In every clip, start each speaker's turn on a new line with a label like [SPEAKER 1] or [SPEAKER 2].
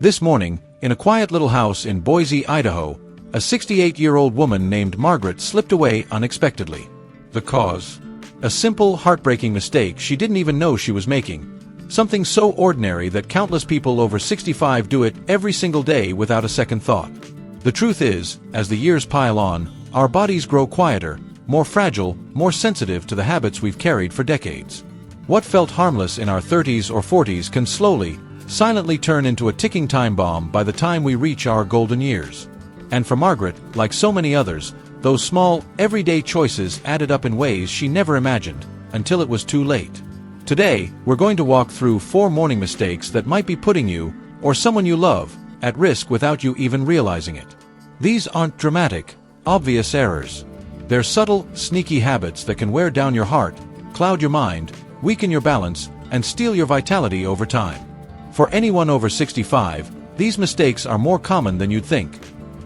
[SPEAKER 1] This morning, in a quiet little house in Boise, Idaho, a 68-year-old woman named Margaret slipped away unexpectedly. The cause? A simple, heartbreaking mistake she didn't even know she was making. Something so ordinary that countless people over 65 do it every single day without a second thought. The truth is, as the years pile on, our bodies grow quieter, more fragile, more sensitive to the habits we've carried for decades. What felt harmless in our 30s or 40s can slowly, silently turn into a ticking time bomb by the time we reach our golden years. And for Margaret, like so many others, those small, everyday choices added up in ways she never imagined, until it was too late. Today, we're going to walk through 4 morning mistakes that might be putting you, or someone you love, at risk without you even realizing it. These aren't dramatic, obvious errors. They're subtle, sneaky habits that can wear down your heart, cloud your mind, weaken your balance, and steal your vitality over time. For anyone over 65, these mistakes are more common than you'd think.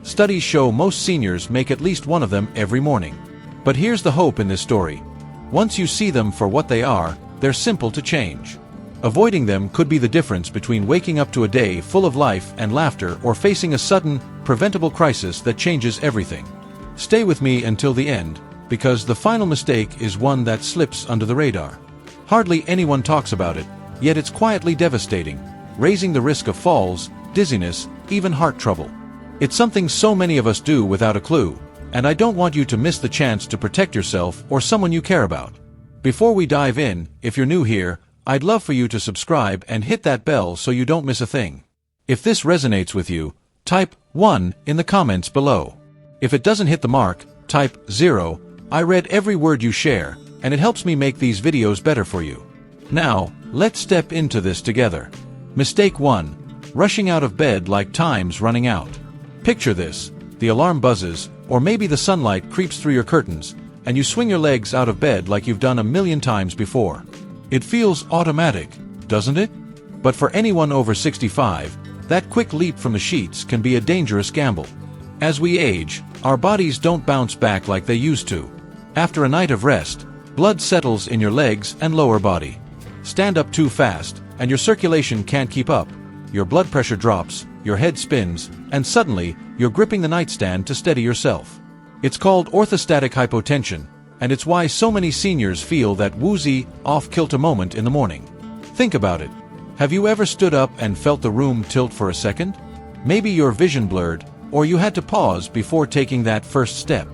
[SPEAKER 1] Studies show most seniors make at least one of them every morning. But here's the hope in this story. Once you see them for what they are, they're simple to change. Avoiding them could be the difference between waking up to a day full of life and laughter or facing a sudden, preventable crisis that changes everything. Stay with me until the end, because the final mistake is one that slips under the radar. Hardly anyone talks about it, yet it's quietly devastating, raising the risk of falls, dizziness, even heart trouble. It's something so many of us do without a clue, and I don't want you to miss the chance to protect yourself or someone you care about. Before we dive in, if you're new here, I'd love for you to subscribe and hit that bell so you don't miss a thing. If this resonates with you, type 1 in the comments below. If it doesn't hit the mark, type 0. I read every word you share, and it helps me make these videos better for you. Now, let's step into this together. Mistake 1. Rushing out of bed like time's running out. Picture this. The alarm buzzes, or maybe the sunlight creeps through your curtains, and you swing your legs out of bed like you've done a million times before. It feels automatic, doesn't it? But for anyone over 65, that quick leap from the sheets can be a dangerous gamble. As we age, our bodies don't bounce back like they used to. After a night of rest, blood settles in your legs and lower body. Stand up too fast, and your circulation can't keep up. Your blood pressure drops, your head spins, and suddenly, you're gripping the nightstand to steady yourself. It's called orthostatic hypotension, and it's why so many seniors feel that woozy, off-kilter moment in the morning. Think about it. Have you ever stood up and felt the room tilt for a second? Maybe your vision blurred, or you had to pause before taking that first step.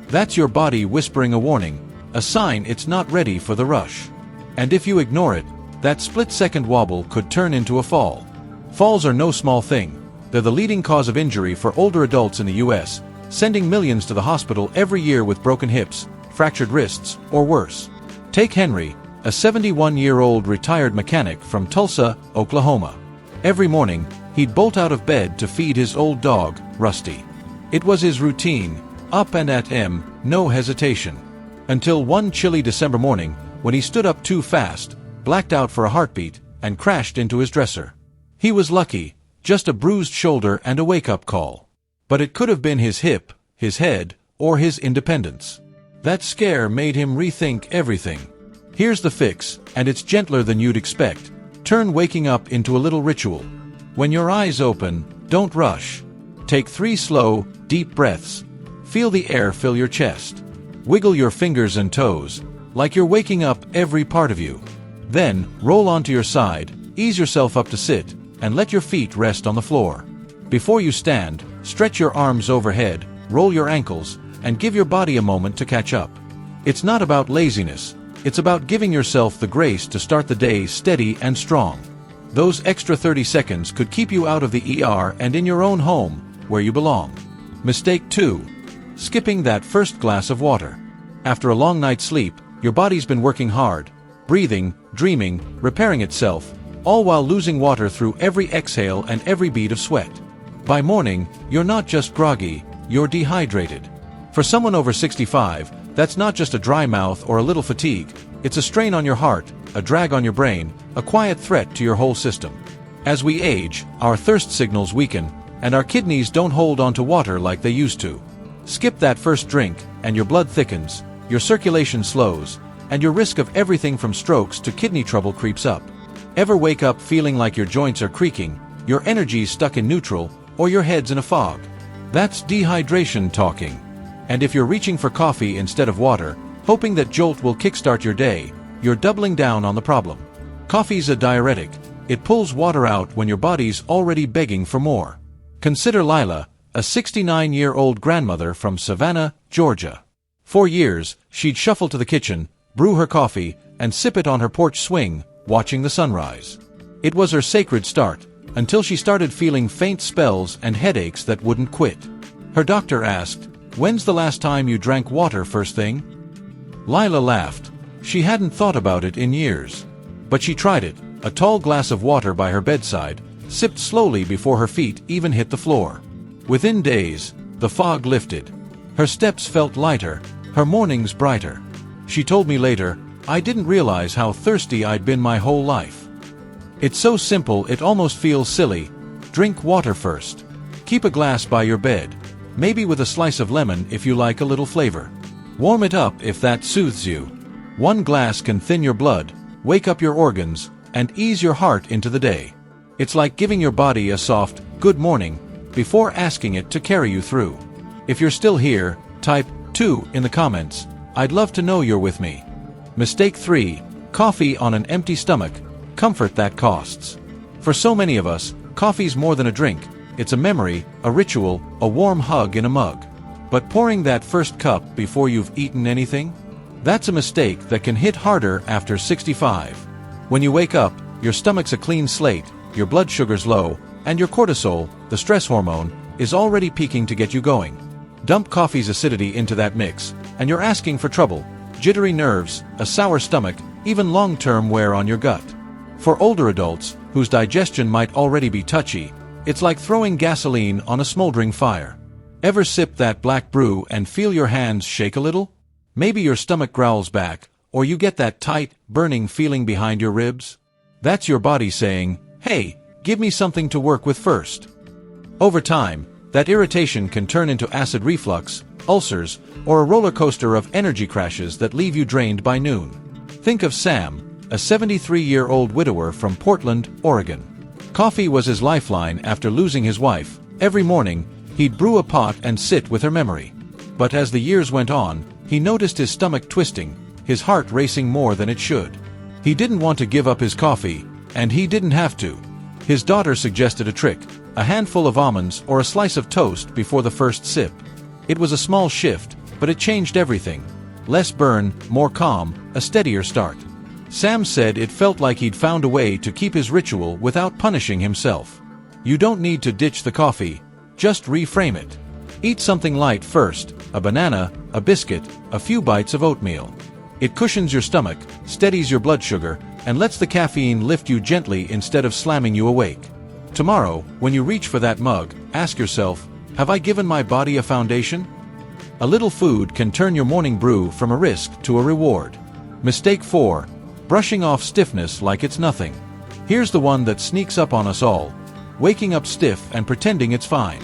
[SPEAKER 1] That's your body whispering a warning, a sign it's not ready for the rush. And if you ignore it, that split-second wobble could turn into a fall. Falls are no small thing. They're the leading cause of injury for older adults in the U.S., sending millions to the hospital every year with broken hips, fractured wrists, or worse. Take Henry, a 71-year-old retired mechanic from Tulsa, Oklahoma. Every morning, he'd bolt out of bed to feed his old dog, Rusty. It was his routine, up and at him, no hesitation. Until one chilly December morning, when he stood up too fast, blacked out for a heartbeat, and crashed into his dresser. He was lucky, just a bruised shoulder and a wake-up call. But it could have been his hip, his head, or his independence. That scare made him rethink everything. Here's the fix, and it's gentler than you'd expect. Turn waking up into a little ritual. When your eyes open, don't rush. Take 3 slow, deep breaths. Feel the air fill your chest. Wiggle your fingers and toes, like you're waking up every part of you. Then, roll onto your side, ease yourself up to sit, and let your feet rest on the floor. Before you stand, stretch your arms overhead, roll your ankles, and give your body a moment to catch up. It's not about laziness. It's about giving yourself the grace to start the day steady and strong. Those extra 30 seconds could keep you out of the ER and in your own home, where you belong. Mistake 2. Skipping that first glass of water. After a long night's sleep, your body's been working hard, breathing, dreaming, repairing itself, all while losing water through every exhale and every bead of sweat. By morning, you're not just groggy, you're dehydrated. For someone over 65, that's not just a dry mouth or a little fatigue, it's a strain on your heart, a drag on your brain, a quiet threat to your whole system. As we age, our thirst signals weaken, and our kidneys don't hold onto water like they used to. Skip that first drink, and your blood thickens, your circulation slows, and your risk of everything from strokes to kidney trouble creeps up. Ever wake up feeling like your joints are creaking, your energy's stuck in neutral, or your head's in a fog. That's dehydration talking. And if you're reaching for coffee instead of water, hoping that jolt will kickstart your day, you're doubling down on the problem. Coffee's a diuretic. It pulls water out when your body's already begging for more. Consider Lila, a 69-year-old grandmother from Savannah, Georgia. For years, she'd shuffle to the kitchen, brew her coffee, and sip it on her porch swing, watching the sunrise. It was her sacred start, until she started feeling faint spells and headaches that wouldn't quit. Her doctor asked, "When's the last time you drank water first thing?" Lila laughed. She hadn't thought about it in years. But she tried it, a tall glass of water by her bedside, sipped slowly before her feet even hit the floor. Within days, the fog lifted. Her steps felt lighter, her mornings brighter. She told me later, "I didn't realize how thirsty I'd been my whole life." It's so simple it almost feels silly. Drink water first. Keep a glass by your bed, maybe with a slice of lemon if you like a little flavor. Warm it up if that soothes you. One glass can thin your blood, wake up your organs, and ease your heart into the day. It's like giving your body a soft, "good morning," before asking it to carry you through. If you're still here, type 2 in the comments. I'd love to know you're with me. Mistake 3. Coffee on an empty stomach. Comfort that costs. For so many of us, coffee's more than a drink. It's a memory, a ritual, a warm hug in a mug. But pouring that first cup before you've eaten anything? That's a mistake that can hit harder after 65. When you wake up, your stomach's a clean slate, your blood sugar's low, and your cortisol, the stress hormone, is already peaking to get you going. Dump coffee's acidity into that mix, and you're asking for trouble, jittery nerves, a sour stomach, even long-term wear on your gut. For older adults, whose digestion might already be touchy, it's like throwing gasoline on a smoldering fire. Ever sip that black brew and feel your hands shake a little? Maybe your stomach growls back, or you get that tight, burning feeling behind your ribs? That's your body saying, "Hey, give me something to work with first." Over time, that irritation can turn into acid reflux, ulcers, or a roller coaster of energy crashes that leave you drained by noon. Think of Sam, a 73-year-old widower from Portland, Oregon. Coffee was his lifeline after losing his wife. Every morning, he'd brew a pot and sit with her memory. But as the years went on, he noticed his stomach twisting, his heart racing more than it should. He didn't want to give up his coffee, and he didn't have to. His daughter suggested a trick, a handful of almonds or a slice of toast before the first sip. It was a small shift, but it changed everything. Less burn, more calm, a steadier start. Sam said it felt like he'd found a way to keep his ritual without punishing himself. You don't need to ditch the coffee, just reframe it. Eat something light first, a banana, a biscuit, a few bites of oatmeal. It cushions your stomach, steadies your blood sugar, and lets the caffeine lift you gently instead of slamming you awake. Tomorrow, when you reach for that mug, ask yourself, have I given my body a foundation? A little food can turn your morning brew from a risk to a reward. Mistake 4. Brushing off stiffness like it's nothing. Here's the one that sneaks up on us all. Waking up stiff and pretending it's fine.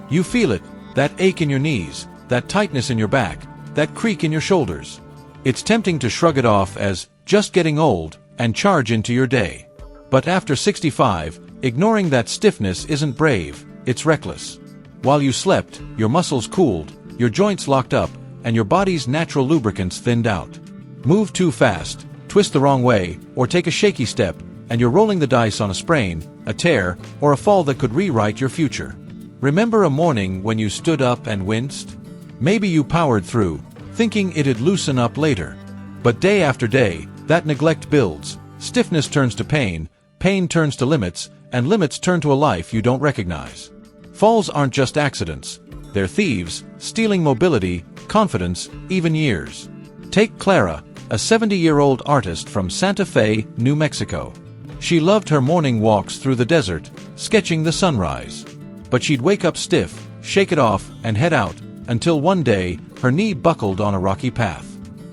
[SPEAKER 1] You feel it, that ache in your knees, that tightness in your back, that creak in your shoulders. It's tempting to shrug it off as just getting old and charge into your day. But after 65, ignoring that stiffness isn't brave, it's reckless. While you slept, your muscles cooled, your joints locked up, and your body's natural lubricants thinned out. Move too fast, twist the wrong way, or take a shaky step, and you're rolling the dice on a sprain, a tear, or a fall that could rewrite your future. Remember a morning when you stood up and winced? Maybe you powered through, thinking it'd loosen up later. But day after day, that neglect builds. Stiffness turns to pain, pain turns to limits, and limits turn to a life you don't recognize. Falls aren't just accidents. They're thieves, stealing mobility, confidence, even years. Take Clara, a 70-year-old artist from Santa Fe, New Mexico. She loved her morning walks through the desert, sketching the sunrise. But she'd wake up stiff, shake it off, and head out, until one day, her knee buckled on a rocky path.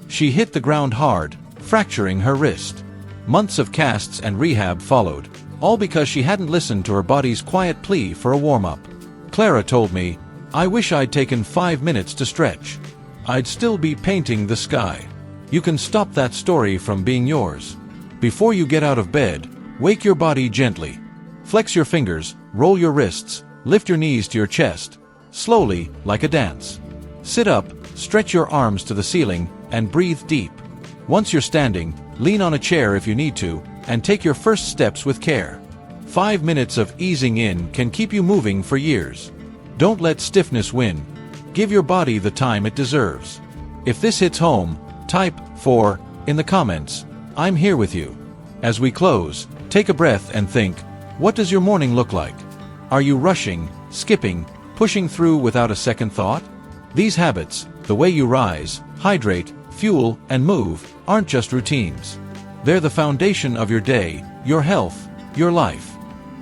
[SPEAKER 1] She hit the ground hard, fracturing her wrist. Months of casts and rehab followed, all because she hadn't listened to her body's quiet plea for a warm-up. Clara told me, "I wish I'd taken 5 minutes to stretch. I'd still be painting the sky." You can stop that story from being yours. Before you get out of bed, wake your body gently. Flex your fingers, roll your wrists, lift your knees to your chest, slowly, like a dance. Sit up, stretch your arms to the ceiling, and breathe deep. Once you're standing, lean on a chair if you need to, and take your first steps with care. 5 minutes of easing in can keep you moving for years. Don't let stiffness win. Give your body the time it deserves. If this hits home, type 4 in the comments. I'm here with you. As we close, take a breath and think, what does your morning look like? Are you rushing, skipping, pushing through without a second thought? These habits, the way you rise, hydrate, fuel, and move, aren't just routines. They're the foundation of your day, your health, your life.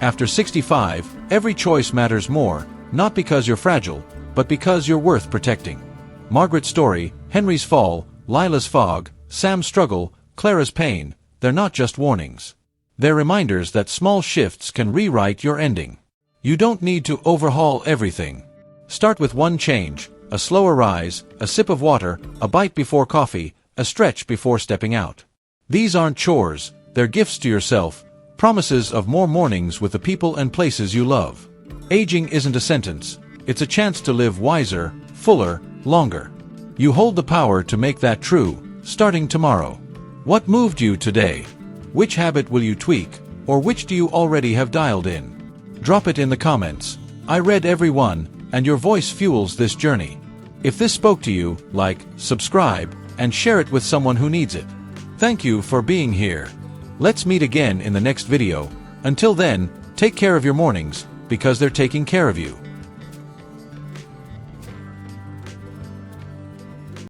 [SPEAKER 1] After 65, every choice matters more, not because you're fragile, but because you're worth protecting. Margaret's story, Henry's fall, Lila's fog, Sam's struggle, Clara's pain, they're not just warnings. They're reminders that small shifts can rewrite your ending. You don't need to overhaul everything. Start with one change, a slower rise, a sip of water, a bite before coffee, a stretch before stepping out. These aren't chores, they're gifts to yourself, promises of more mornings with the people and places you love. Aging isn't a sentence, it's a chance to live wiser, fuller, longer. You hold the power to make that true, starting tomorrow. What moved you today? Which habit will you tweak, or which do you already have dialed in? Drop it in the comments. I read every one, and your voice fuels this journey. If this spoke to you, like, subscribe, and share it with someone who needs it. Thank you for being here. Let's meet again in the next video. Until then, take care of your mornings, because they're taking care of you.